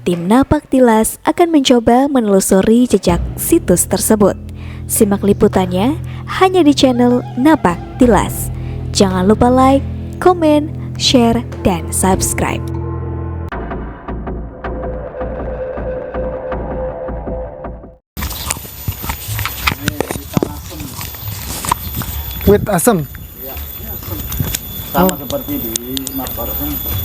Tim Napak Tilas akan mencoba menelusuri jejak situs tersebut. Simak liputannya hanya di channel Napak Tilas. Jangan lupa like, komen, share, dan subscribe. Wit asem. Iya, asem. Sama seperti di Makbarosnya.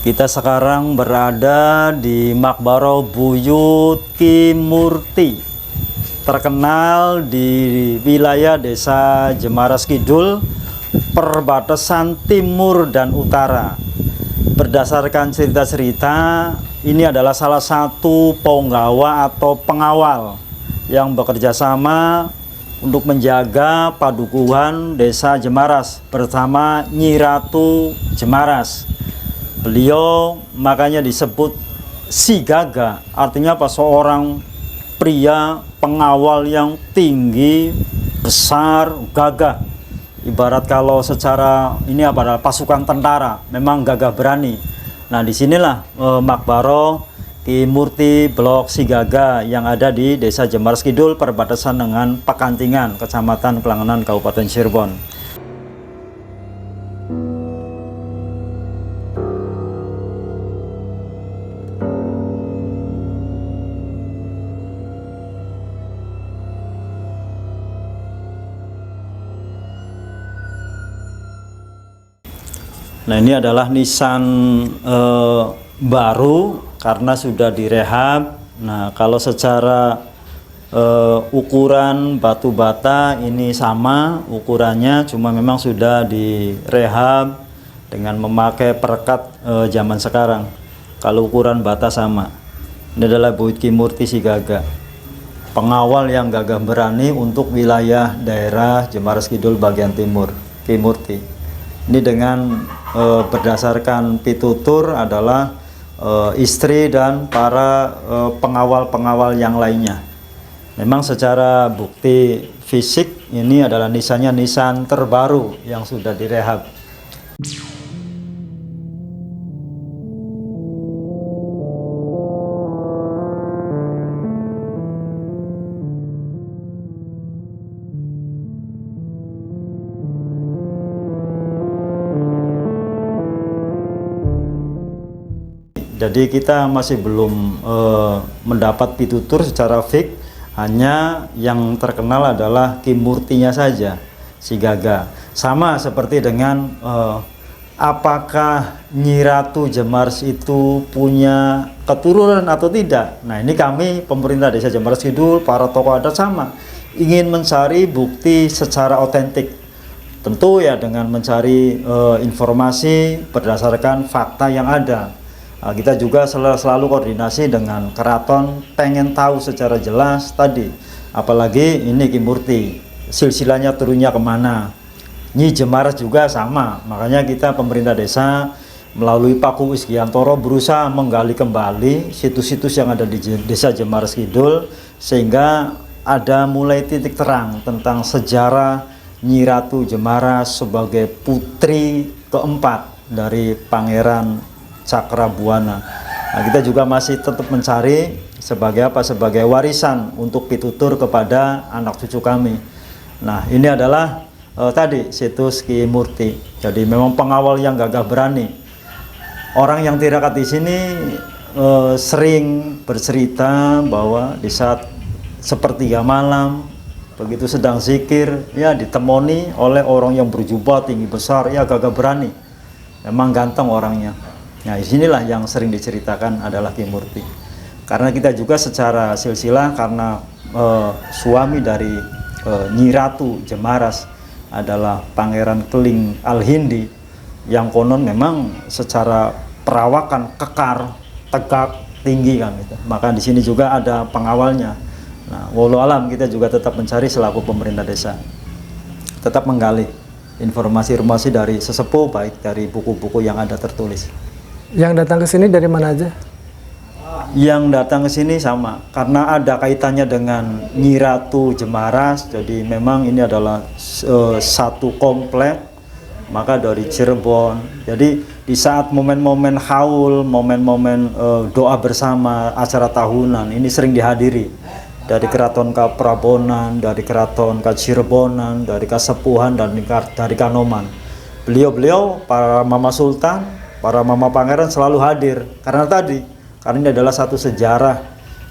Kita sekarang berada di Makbaro Buyut Ki Murti, terkenal di wilayah Desa Jemaras Kidul, perbatasan timur dan utara. Berdasarkan cerita-cerita, ini adalah salah satu penggawa atau pengawal yang bekerja sama untuk menjaga padukuhan Desa Jemaras bersama Nyi Ratu Jemaras. Beliau makanya disebut Si Gagah, artinya apa? Seorang pria pengawal yang tinggi, besar, gagah. Ibarat kalau secara ini apa, adalah pasukan tentara, memang gagah berani. Nah, disinilah Makbaro Ki Murti Blok Si Gagah yang ada di Desa Jemaras Kidul, perbatasan dengan Pekantingan, Kecamatan Kelangenan, Kabupaten Cirebon. Nah, ini adalah nisan baru karena sudah direhab. Nah, kalau secara ukuran batu bata ini sama ukurannya, cuma memang sudah direhab dengan memakai perekat zaman sekarang. Kalau ukuran bata sama. Ini adalah Buyut Ki Murti Si Gagah, pengawal yang gagah berani untuk wilayah daerah Jemaras Kidul bagian timur, Ki Murti. Ini dengan berdasarkan pitutur adalah istri dan para pengawal-pengawal yang lainnya. Memang secara bukti fisik ini adalah nisannya nisan terbaru yang sudah direhab. Jadi kita masih belum mendapat pitutur secara fix, hanya yang terkenal adalah Ki Murtinya saja, Si Gagah. Sama seperti dengan apakah Nyi Ratu Jemaras itu punya keturunan atau tidak. Nah, ini kami pemerintah Desa Jemaras Kidul, para tokoh adat sama ingin mencari bukti secara otentik. Tentu ya dengan mencari informasi berdasarkan fakta yang ada. Kita juga selalu koordinasi dengan keraton, pengen tahu secara jelas tadi, apalagi ini Ki Murti, silsilahnya turunnya kemana. Nyi Jemaras juga sama, makanya kita pemerintah desa melalui Paku Isgiantoro berusaha menggali kembali situs-situs yang ada di Desa Jemaras Kidul, sehingga ada mulai titik terang tentang sejarah Nyi Ratu Jemaras sebagai putri keempat dari Pangeran Cakrabuana. Nah, kita juga masih tetap mencari sebagai apa? Sebagai warisan untuk pitutur kepada anak cucu kami. Nah, ini adalah tadi situs Ki Murti. Jadi memang pengawal yang gagah berani. Orang yang tirakat di sini sering bercerita bahwa di saat sepertiga malam begitu sedang zikir, ya ditemani oleh orang yang berjubah tinggi besar, ya gagah berani. Memang ganteng orangnya. Nah, disinilah yang sering diceritakan adalah Ki Murti. Karena kita juga secara silsilah, karena suami dari Nyi Ratu Jemaras adalah Pangeran Keling Al-Hindi, yang konon memang secara perawakan kekar, tegak, tinggi kan gitu. Maka di sini juga ada pengawalnya. Nah, walau alam kita juga tetap mencari selaku pemerintah desa, tetap menggali. informasi-informasi dari sesepuh, baik dari buku-buku yang ada tertulis. Yang datang ke sini dari mana aja? Yang datang ke sini sama, karena ada kaitannya dengan Nyi Ratu Jemaras, jadi memang ini adalah satu komplek, maka dari Cirebon. Jadi di saat momen-momen haul, momen-momen doa bersama, acara tahunan, ini sering dihadiri dari Keraton Kaprabonan, dari Keraton Kacirebonan, dari Kasepuhan, dan dari Kanoman. Beliau-beliau, para Mama Sultan, para Mama Pangeran selalu hadir, karena ini adalah satu sejarah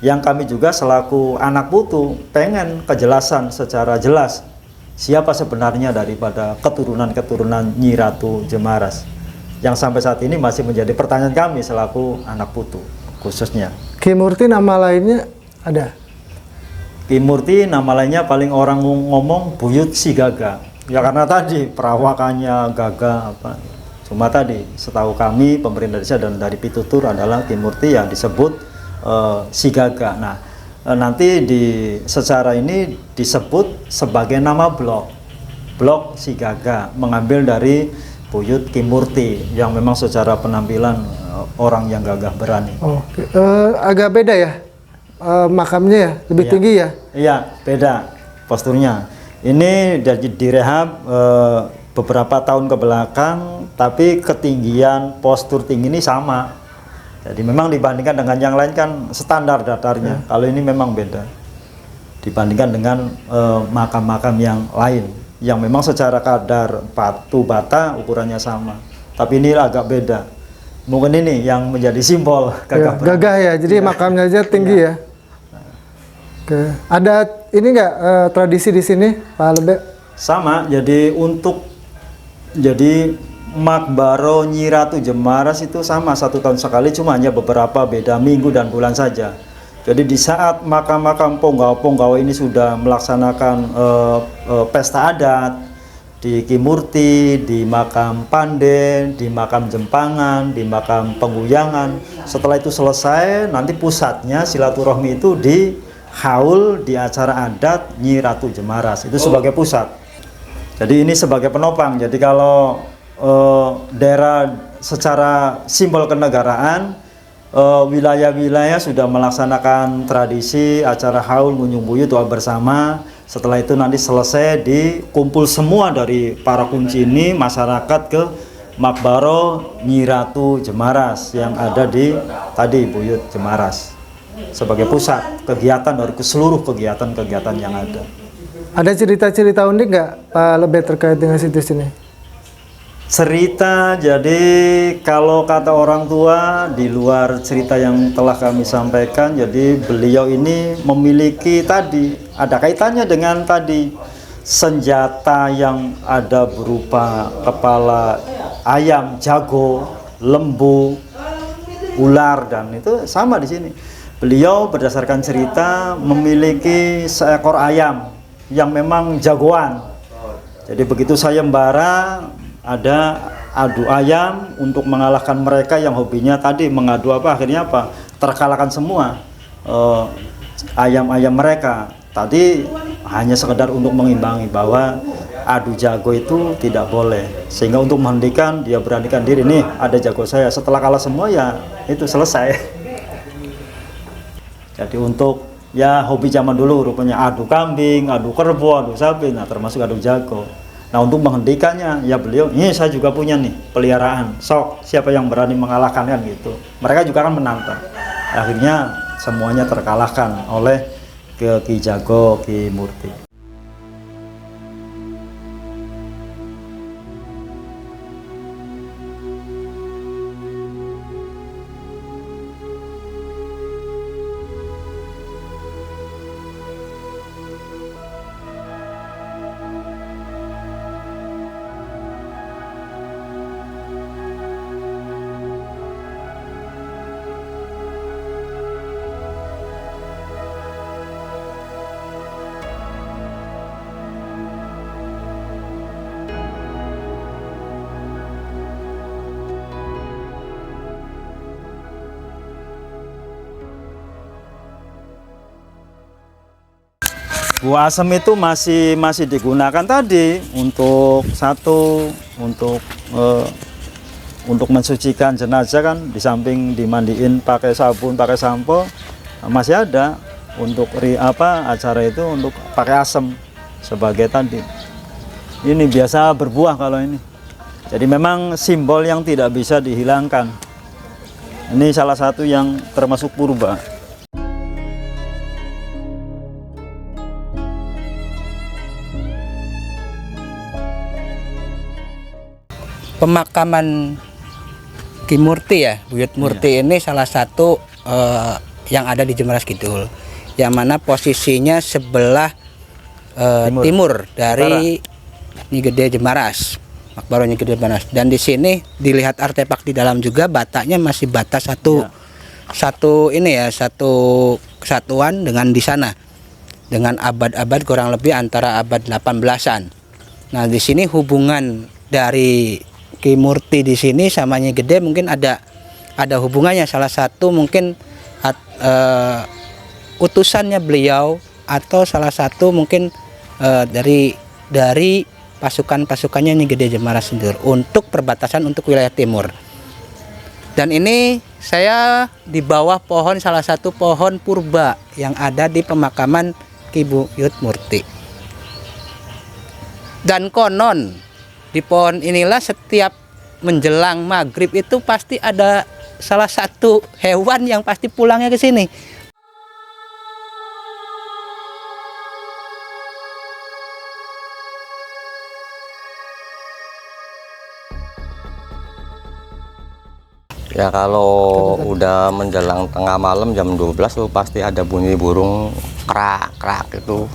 yang kami juga selaku anak putu pengen kejelasan secara jelas siapa sebenarnya daripada keturunan-keturunan Nyi Ratu Jemaras, yang sampai saat ini masih menjadi pertanyaan kami selaku anak putu khususnya. Ki Murti nama lainnya ada? Ki Murti nama lainnya paling orang ngomong Buyut Si Gaga, ya karena tadi perawakannya gagah apa. Cuma tadi setahu kami pemerintah desa dan dari pitutur adalah Ki Murti yang disebut Si Gaga. Nah, nanti secara ini disebut sebagai nama blok Si Gaga, mengambil dari Buyut Ki Murti yang memang secara penampilan orang yang gagah berani. Oh, agak beda ya makamnya ya, lebih tinggi ya? Iya, beda posturnya. Ini direhab beberapa tahun ke belakang, tapi ketinggian postur tinggi ini sama. Jadi memang dibandingkan dengan yang lain kan standar datarnya. Kalau ini memang beda dibandingkan dengan makam-makam yang lain, yang memang secara kadar batu bata ukurannya sama. Tapi ini agak beda. Mungkin ini yang menjadi simbol gagah. Gagah ya, jadi makamnya aja tinggi ya. Oke. Ada ini nggak tradisi di sini, Pak Lebe? Sama, jadi Makbaro Nyi Ratu Jemaras itu sama 1 tahun sekali, cuma hanya beberapa beda minggu dan bulan saja. Jadi di saat makam-makam punggawa-punggawa ini sudah melaksanakan pesta adat di Ki Murti, di makam Panden, di makam Jempangan, di makam Pengguyangan. Setelah itu selesai, nanti pusatnya silaturahmi itu di haul di acara adat Nyi Ratu Jemaras, itu sebagai pusat. Jadi ini sebagai penopang. Jadi kalau daerah secara simbol kenegaraan, wilayah-wilayah sudah melaksanakan tradisi acara haul ngunjung buyut doa bersama. Setelah itu nanti selesai dikumpul semua dari para kunci ini masyarakat ke Makbaro Nyi Ratu Jemaras yang ada di tadi Buyut Jemaras sebagai pusat kegiatan dari seluruh kegiatan-kegiatan yang ada. Ada cerita-cerita unik nggak Pak Lebe terkait dengan situs ini? Cerita, jadi kalau kata orang tua di luar cerita yang telah kami sampaikan, jadi beliau ini memiliki tadi, ada kaitannya dengan tadi senjata yang ada berupa kepala ayam, jago, lembu, ular, dan itu sama di sini. Beliau berdasarkan cerita memiliki seekor ayam yang memang jagoan. Jadi begitu sayembara ada adu ayam untuk mengalahkan mereka yang hobinya tadi mengadu apa, akhirnya apa? Terkalahkan semua ayam-ayam mereka. Tadi hanya sekedar untuk mengimbangi bahwa adu jago itu tidak boleh. Sehingga untuk menghentikan dia beranikan diri, nih ada jago saya. Setelah kalah semua ya itu selesai. Jadi untuk ya hobi zaman dulu rupanya adu kambing, adu kerbau, adu sapi, nah termasuk adu jago. Nah untuk menghentikannya ya beliau, ini saya juga punya nih peliharaan, sok siapa yang berani mengalahkan kan gitu. Mereka juga kan menantang. Akhirnya semuanya terkalahkan oleh Ki Jago, Ki Murti. buah asem itu masih digunakan tadi untuk untuk mensucikan jenazah kan, di samping dimandiin pakai sabun, pakai sampo, masih ada untuk acara itu untuk pakai asem sebagai tadi. Ini biasa berbuah kalau ini. Jadi memang simbol yang tidak bisa dihilangkan. Ini salah satu yang termasuk purba. Pemakaman Ki Murti ya, Buyut Murti ini salah satu yang ada di Jemaras Kidul, yang mana posisinya sebelah timur dari Nyi Gede Jemaras, Makbaro Nyi Gede Jemaras. Dan di sini dilihat artefak di dalam juga, batanya masih bata satu kesatuan dengan di sana, dengan abad-abad kurang lebih antara abad 18-an. Nah, di sini hubungan dari Ki Murti di sini sama Nyi Gede mungkin ada hubungannya. Salah satu mungkin utusannya beliau, atau salah satu mungkin dari pasukannya Nyi Gede Jemaras sendiri untuk perbatasan untuk wilayah timur. Dan ini saya di bawah pohon, salah satu pohon purba yang ada di pemakaman Ki Buyut Murti. Dan konon di pohon inilah setiap menjelang maghrib itu pasti ada salah satu hewan yang pasti pulangnya ke sini. Ya kalau udah menjelang tengah malam jam 12 tuh pasti ada bunyi burung krak-krak itu.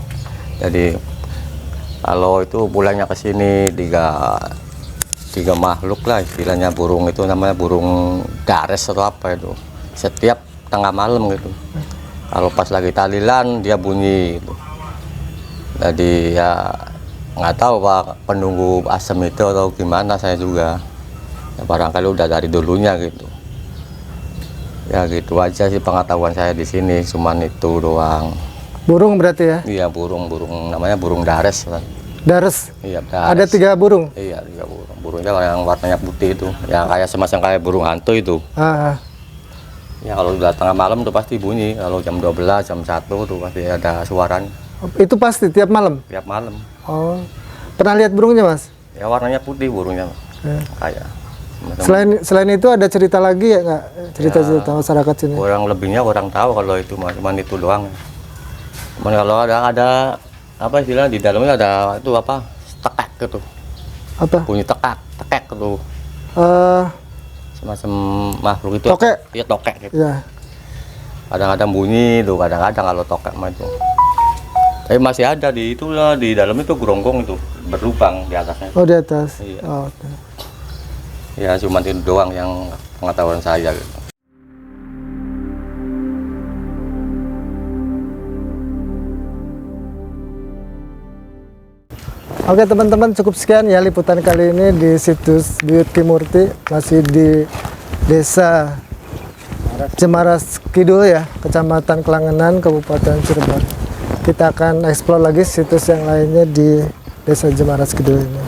Jadi kalau itu pulangnya ke sini tiga makhluk lah istilahnya, burung itu namanya burung dares atau apa itu, setiap tengah malam gitu. Kalau pas lagi tahlilan dia bunyi gitu. Jadi ya nggak tahu Pak, penunggu asem itu atau gimana, saya juga ya, barangkali udah dari dulunya gitu. Ya gitu aja sih pengetahuan saya di sini, cuman itu doang. Burung berarti ya? Iya burung namanya burung dares kan. Dares? Iya dares. Ada 3 burung? Iya 3 burung. Burungnya yang warnanya putih itu, ya kayak semacam kayak burung hantu itu. Ya kalau udah tengah malam tuh pasti bunyi, kalau jam 12, jam 1 tuh pasti ada suaranya. Itu pasti tiap malam? Tiap malam. Oh, pernah lihat burungnya Mas? Ya warnanya putih burungnya. Kayak. Selain itu ada cerita lagi ya nggak? Cerita-cerita masyarakat sini? Kurang lebihnya kurang tahu kalau itu, cuman itu doang. Cuman kalau ada apa istilah di dalamnya ada itu apa? Tekek gitu. Apa? Bunyi tekek gitu. Semacam makhluk itu. Tokek? Iya tokek gitu. Ya. Kadang-kadang bunyi tuh, kadang-kadang kalau tokek mah itu. Tapi masih ada di itulah, di dalam itu geronggong itu berlubang di atasnya. Oh di atas. Iya. Oh, okay. Ya cuma itu doang yang pengetahuan saya gitu. Oke teman-teman, cukup sekian ya liputan kali ini di situs Buyut Ki Murti, masih di Desa Jemaras Kidul ya, Kecamatan Kelangenan, Kabupaten Cirebon. Kita akan eksplor lagi situs yang lainnya di Desa Jemaras Kidul ini.